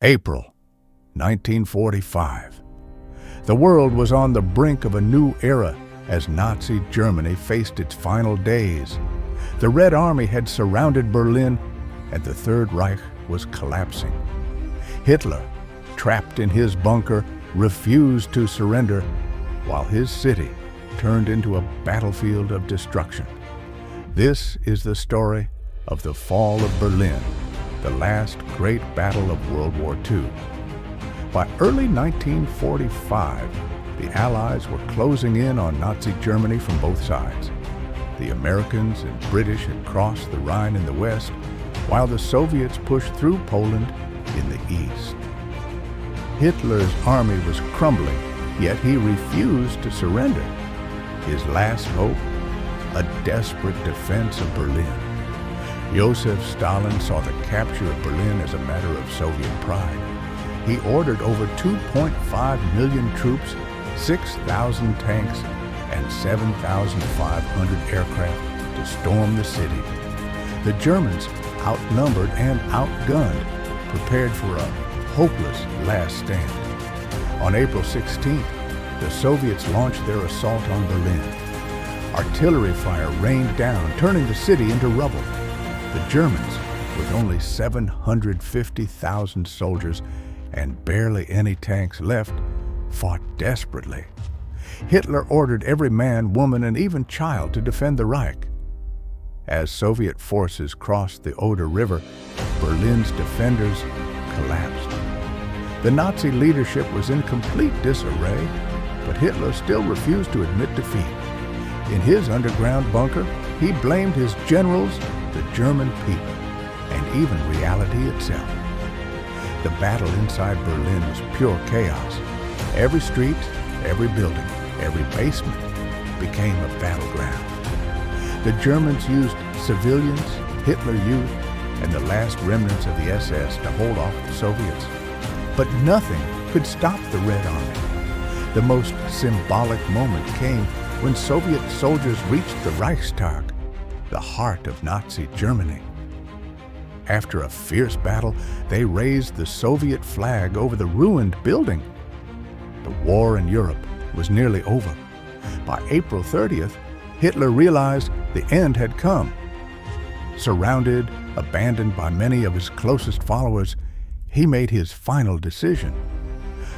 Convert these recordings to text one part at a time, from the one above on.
April 1945. The world was on the brink of a new era as Nazi Germany faced its final days. The Red Army had surrounded Berlin, and the Third Reich was collapsing. Hitler, trapped in his bunker, refused to surrender, while his city turned into a battlefield of destruction. This is the story of the fall of Berlin, the last great battle of World War II. By early 1945, the Allies were closing in on Nazi Germany from both sides. The Americans and British had crossed the Rhine in the west, while the Soviets pushed through Poland in the east. Hitler's army was crumbling, yet he refused to surrender. His last hope, a desperate defense of Berlin. Joseph Stalin saw the capture of Berlin as a matter of Soviet pride. He ordered over 2.5 million troops, 6,000 tanks, and 7,500 aircraft to storm the city. The Germans, outnumbered and outgunned, prepared for a hopeless last stand. On April 16th, the Soviets launched their assault on Berlin. Artillery fire rained down, turning the city into rubble. The Germans, with only 750,000 soldiers and barely any tanks left, fought desperately. Hitler ordered every man, woman, and even child to defend the Reich. As Soviet forces crossed the Oder River, Berlin's defenders collapsed. The Nazi leadership was in complete disarray, but Hitler still refused to admit defeat. In his underground bunker, he blamed his generals, the German people, and even reality itself. The battle inside Berlin was pure chaos. Every street, every building, every basement became a battleground. The Germans used civilians, Hitler youth, and the last remnants of the SS to hold off the Soviets. But nothing could stop the Red Army. The most symbolic moment came when Soviet soldiers reached the Reichstag, the heart of Nazi Germany. After a fierce battle, they raised the Soviet flag over the ruined building. The war in Europe was nearly over. By April 30th, Hitler realized the end had come. Surrounded, abandoned by many of his closest followers, he made his final decision.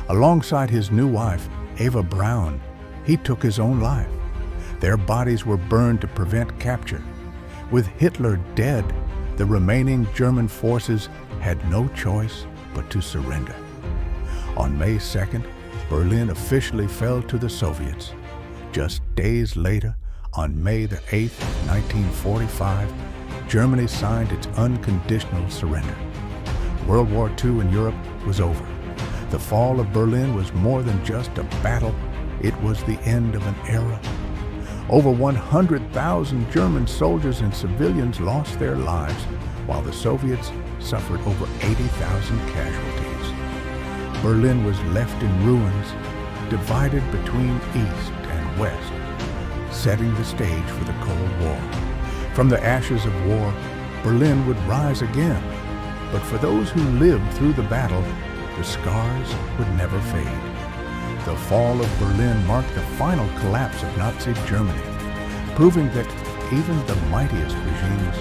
Alongside his new wife, Eva Braun, he took his own life. Their bodies were burned to prevent capture. With Hitler dead, the remaining German forces had no choice but to surrender. On May 2nd, Berlin officially fell to the Soviets. Just days later, on May the 8th, 1945, Germany signed its unconditional surrender. World War II in Europe was over. The fall of Berlin was more than just a battle, it was the end of an era. Over 100,000 German soldiers and civilians lost their lives, while the Soviets suffered over 80,000 casualties. Berlin was left in ruins, divided between East and West, setting the stage for the Cold War. From the ashes of war, Berlin would rise again. But for those who lived through the battle, the scars would never fade. The fall of Berlin marked the final collapse of Nazi Germany, proving that even the mightiest regimes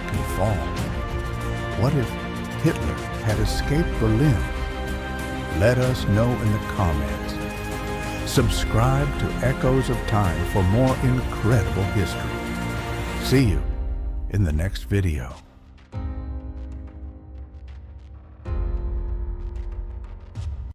can fall. What if Hitler had escaped Berlin? Let us know in the comments. Subscribe to Echoes of Time for more incredible history. See you in the next video.